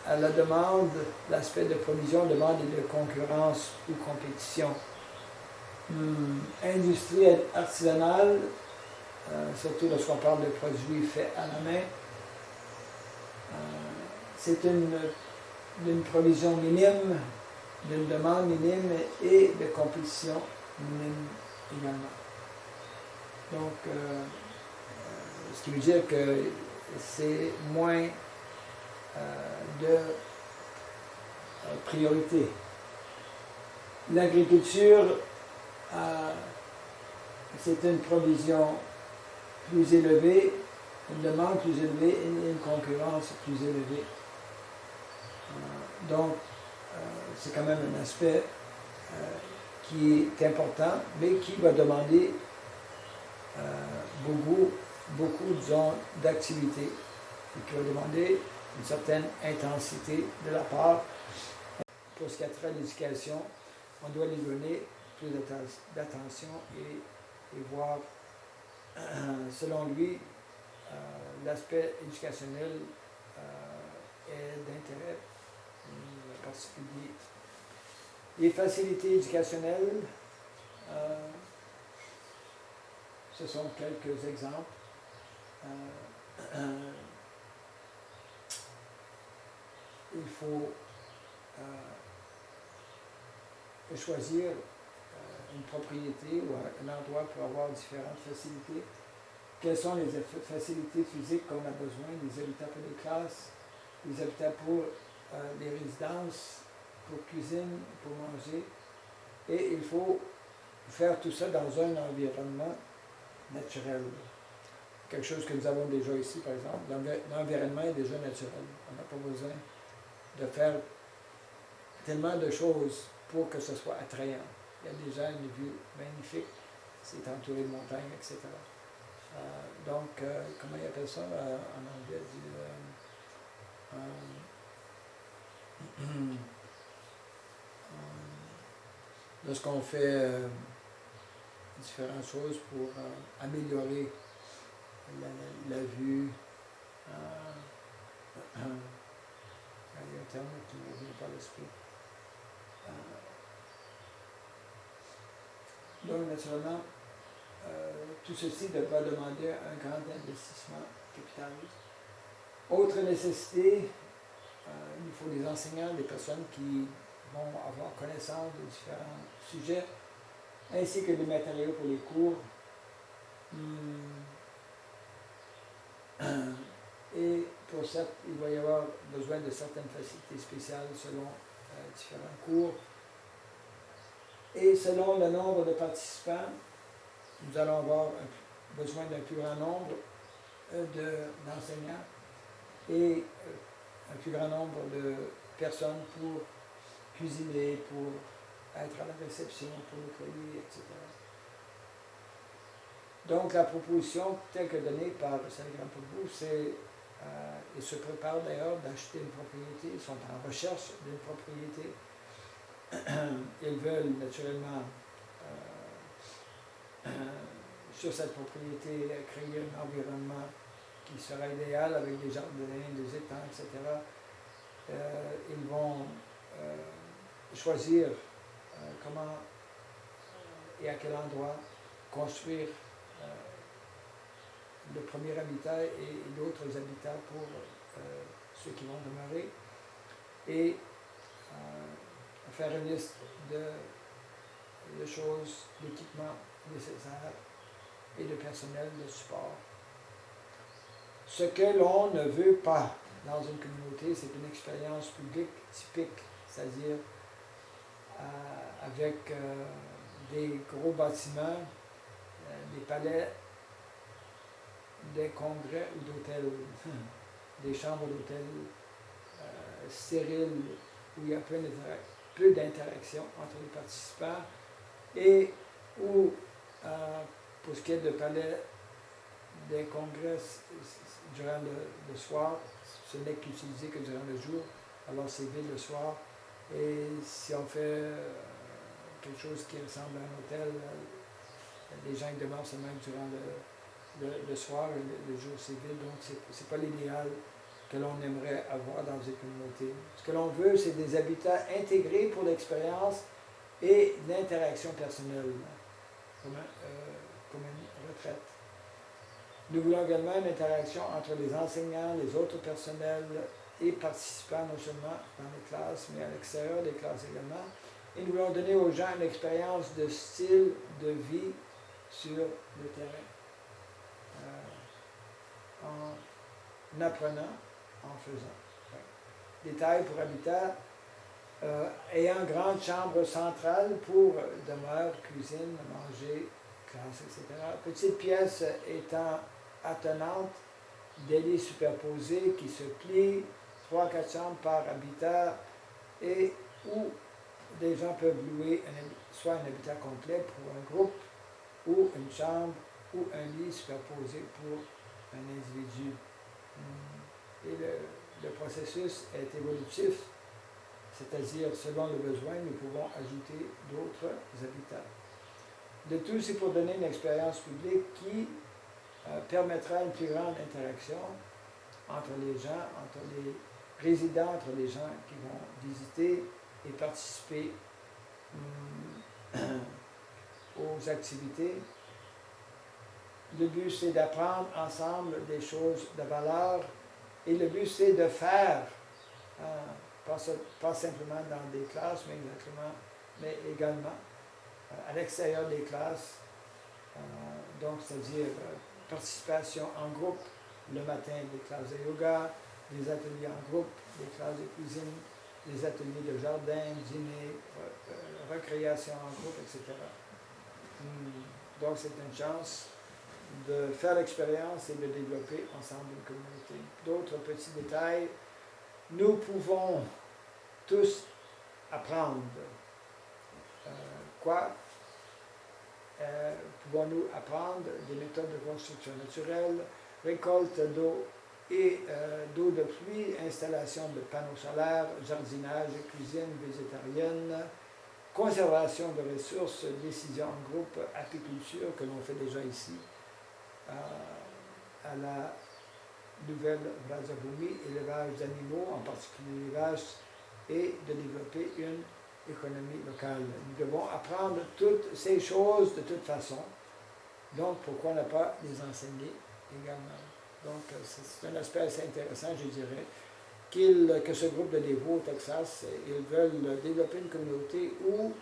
à la demande, l'aspect de provision, demande et de concurrence ou compétition. Industrie artisanale, surtout lorsqu'on parle de produits faits à la main, c'est une provision minime, d'une demande minime et de compétition minime également. Donc, ce qui veut dire que c'est moins de priorité. L'agriculture, c'est une provision plus élevée, une demande plus élevée et une concurrence plus élevée. Donc, c'est quand même un aspect qui est important, mais qui va demander beaucoup, disons, d'activité et qui va demander une certaine intensité de la part. Pour ce qui a trait à l'éducation, on doit lui donner plus d'attention et voir, selon lui, l'aspect éducationnel est d'intérêt particulier. Les facilités éducationnelles, ce sont quelques exemples. Il faut choisir une propriété ou un endroit pour avoir différentes facilités. Quelles sont les facilités physiques qu'on a besoin? Des habitats pour les classes, des habitats pour les résidences, pour cuisine, pour manger. Et il faut faire tout ça dans un environnement naturel. Quelque chose que nous avons déjà ici, par exemple. L'environnement est déjà naturel. On n'a pas besoin de faire tellement de choses pour que ce soit attrayant. Il y a déjà une vue magnifique, c'est entouré de montagnes, etc. Donc, comment ils appellent ça en anglais? Lorsqu'on fait différentes choses pour améliorer la vue, il y a un terme qui ne me vient pas à l'esprit. Donc, naturellement, tout ceci va demander un grand investissement capital. Autre nécessité, il faut des enseignants, des personnes qui vont avoir connaissance de différents sujets, ainsi que des matériaux pour les cours. Et pour ça, il va y avoir besoin de certaines facilités spéciales selon différents cours. Et selon le nombre de participants, nous allons avoir besoin d'un plus grand nombre d'enseignants et un plus grand nombre de personnes pour cuisiner, pour être à la réception pour nettoyer, etc. Donc, la proposition telle que donnée par Saint-Grand Poubou, c'est, ils se préparent d'ailleurs d'acheter une propriété, ils sont en recherche d'une propriété. Ils veulent naturellement, sur cette propriété, créer un environnement qui sera idéal avec des jardins, des étangs, etc. Ils vont choisir comment et à quel endroit construire le premier habitat et d'autres habitats pour ceux qui vont demeurer, et faire une liste de choses, d'équipements nécessaires et de personnel de support. Ce que l'on ne veut pas dans une communauté, c'est une expérience publique typique, c'est-à-dire avec des gros bâtiments, des palais, des congrès ou d'hôtels, des chambres d'hôtel stériles où il y a peu d'interaction entre les participants, et où, pour ce qui est de palais, des congrès durant le soir, ce n'est qu'utilisé que durant le jour, alors c'est vide le soir. Et si on fait quelque chose qui ressemble à un hôtel, les gens demeurent seulement durant le soir, et le jour c'est vide, donc c'est pas l'idéal que l'on aimerait avoir dans une communauté. Ce que l'on veut, c'est des habitats intégrés pour l'expérience et l'interaction personnelle, comme une retraite. Nous voulons également une interaction entre les enseignants, les autres personnels et participants, non seulement dans les classes, mais à l'extérieur des classes également. Et nous voulons donner aux gens une expérience de style de vie sur le terrain, en apprenant, en faisant. Détail pour habitat, ayant grande chambre centrale pour demeure, cuisine, manger, classe, etc. Petite pièce étant attenante, des lits superposés qui se plient, 3-4 chambres par habitat, et où des gens peuvent louer soit un habitat complet pour un groupe, ou une chambre, ou un lit superposé pour un individu. Et le processus est évolutif, c'est-à-dire selon le besoin, nous pouvons ajouter d'autres habitats. Le tout, c'est pour donner une expérience publique qui permettra une plus grande interaction entre les gens, entre les résidents, entre les gens qui vont visiter et participer aux activités. Le but, c'est d'apprendre ensemble des choses de valeur, et le but, c'est de faire, pas simplement dans des classes, mais également à l'extérieur des classes, donc c'est-à-dire participation en groupe, le matin des classes de yoga, des ateliers en groupe, des classes de cuisine, des ateliers de jardin, dîner, recréation en groupe, etc. Donc c'est une chance de faire l'expérience et de développer ensemble une communauté. D'autres petits détails, nous pouvons tous apprendre. Quoi pouvons-nous apprendre? Des méthodes de construction naturelle, récolte d'eau et d'eau de pluie, installation de panneaux solaires, jardinage, cuisine végétarienne, conservation de ressources, décision en groupe, apiculture, que l'on fait déjà ici, à la nouvelle Vrajabhumi, élevage d'animaux, en particulier les vaches, et de développer une économie locale. Nous devons apprendre toutes ces choses de toute façon, donc pourquoi ne pas les enseigner également? Donc c'est un aspect assez intéressant, je dirais, que ce groupe de dévots au Texas, ils veulent développer une communauté où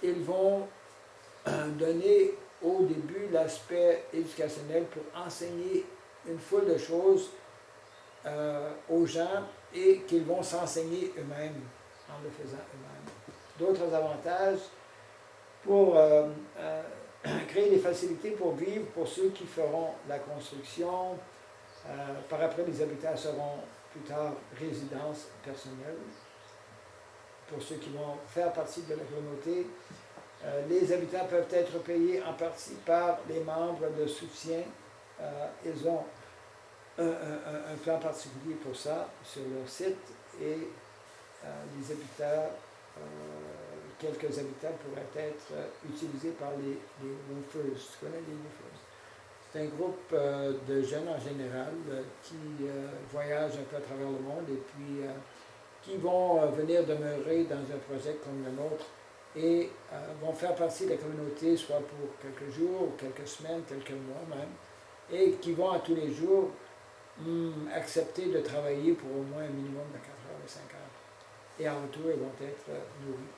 ils vont donner au début l'aspect éducationnel pour enseigner une foule de choses aux gens, et qu'ils vont s'enseigner eux-mêmes en le faisant eux-mêmes. D'autres avantages pour créer des facilités pour vivre pour ceux qui feront la construction. Par après, les habitats seront plus tard résidences personnelles. pour ceux qui vont faire partie de la communauté. Les habitants peuvent être payés en partie par les membres de soutien. Ils ont un plan particulier pour ça sur leur site et les habitants, quelques habitants pourraient être utilisés par les woofers. Tu connais les woofers? C'est un groupe de jeunes en général qui voyagent un peu à travers le monde et puis qui vont venir demeurer dans un projet comme le nôtre et vont faire partie de la communauté, soit pour quelques jours, quelques semaines, quelques mois même, et qui vont à tous les jours accepter de travailler pour au moins un minimum de 4 heures et 5 heures. Et en retour, ils vont être nourris.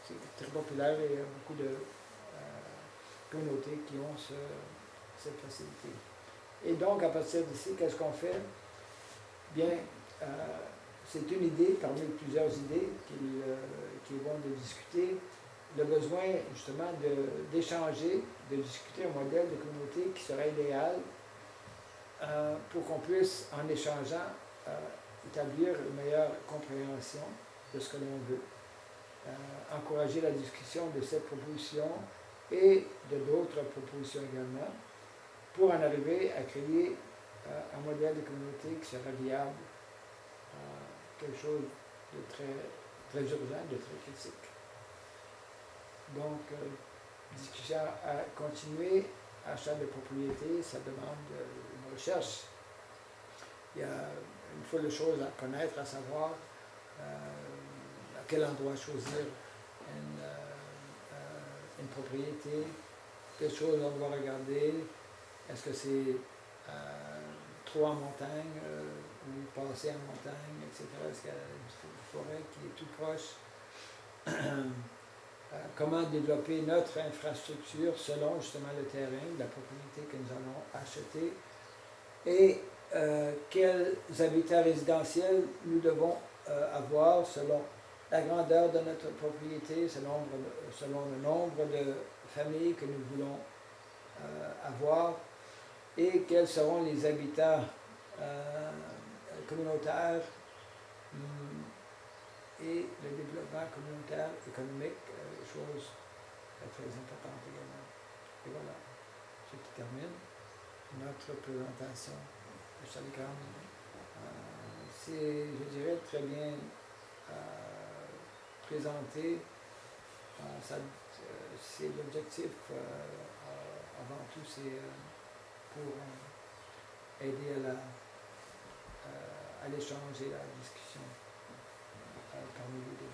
C'est très populaire et il y a beaucoup de communautés qui ont cette facilité. Et donc, à partir d'ici, qu'est-ce qu'on fait? Bien, c'est une idée parmi plusieurs idées qui vont de discuter. Le besoin, justement, d'échanger, de discuter un modèle de communauté qui serait idéal pour qu'on puisse, en échangeant, établir une meilleure compréhension de ce que l'on veut. Encourager la discussion de cette proposition et de d'autres propositions également, pour en arriver à créer un modèle de communauté qui serait viable, quelque chose de très, très urgent, de très critique. Donc, discussion à continuer, achat de propriété, ça demande une recherche. Il y a une foule de choses à connaître, à savoir à quel endroit choisir une propriété, quelles choses on doit regarder, est-ce que c'est trop en montagne ou passer en montagne, etc. Est-ce qu'il y a une forêt qui est tout proche? Comment développer notre infrastructure selon justement le terrain, la propriété que nous allons acheter et quels habitats résidentiels nous devons avoir selon la grandeur de notre propriété, selon le nombre de familles que nous voulons avoir et quels seront les habitats communautaires et le développement communautaire économique, chose très importante également. Et voilà, je termine notre présentation de Shaligram. C'est, je dirais, très bien présenté. C'est l'objectif, avant tout, c'est pour aider à l'échange et à la discussion parmi les deux.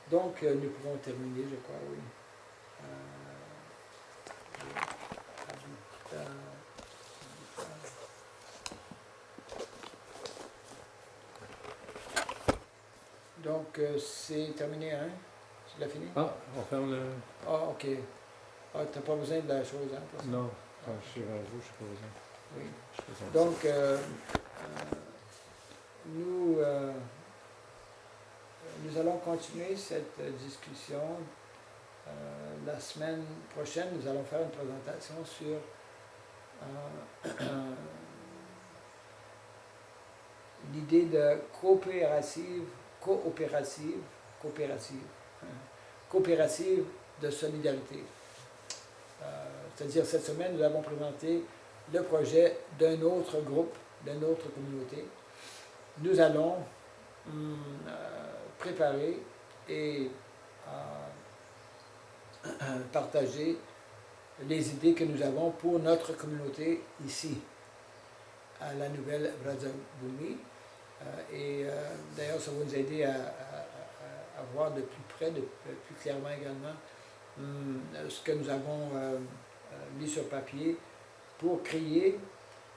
Donc, nous pouvons terminer, je crois, oui. Donc, c'est terminé, hein? Tu l'as fini? Ah, on ferme le... Ah, ok. Ah, tu n'as pas besoin de la chose, hein? Pour ça. Non, je suis vers vous, je n'ai pas besoin. Oui. Je fais ça. Donc, nous allons continuer cette discussion. La semaine prochaine, nous allons faire une présentation sur l'idée de coopérative de solidarité. C'est-à-dire, cette semaine, nous avons présenté le projet d'un autre groupe, d'une autre communauté. Nous allons préparer et partager les idées que nous avons pour notre communauté ici, à la nouvelle Vrajabhumi. D'ailleurs, ça va nous aider à voir de plus près, de plus clairement également, ce que nous avons mis sur papier pour créer,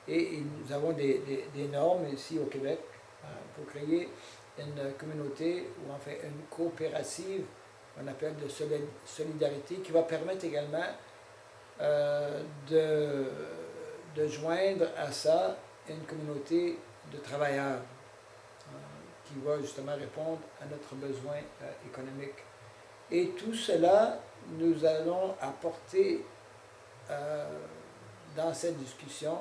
et nous avons des normes ici au Québec, pour créer une communauté, ou en fait une coopérative, on appelle de solidarité, qui va permettre également de joindre à ça une communauté de travailleurs qui va justement répondre à notre besoin économique. Et tout cela, nous allons apporter dans cette discussion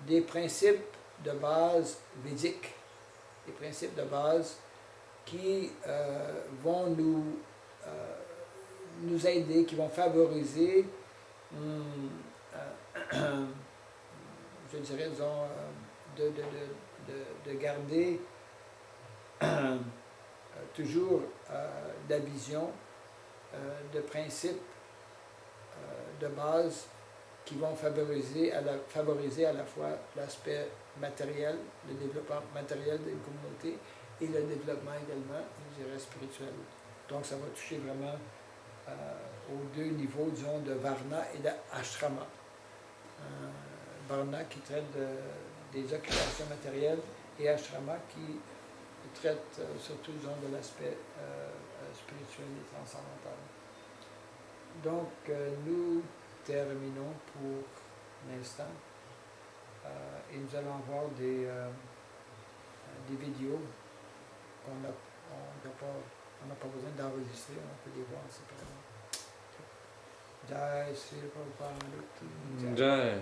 des principes de base védiques, des principes de base qui vont nous aider, qui vont favoriser, je dirais, disons, de garder toujours la vision de principes de base qui vont favoriser à la fois l'aspect matériel, le développement matériel d'une communauté et le développement également, je dirais, spirituel. Donc ça va toucher vraiment aux deux niveaux, disons, de Varna et d'Ashrama. Varna qui traite des occupations matérielles et Ashrama qui traite surtout, disons, de l'aspect spirituel et transcendantal. Donc, nous terminons pour l'instant et nous allons voir des vidéos qu'on n'a pas besoin d'enregistrer, on peut les voir séparément. Jai Sri Prabhupada. Jai. Jai.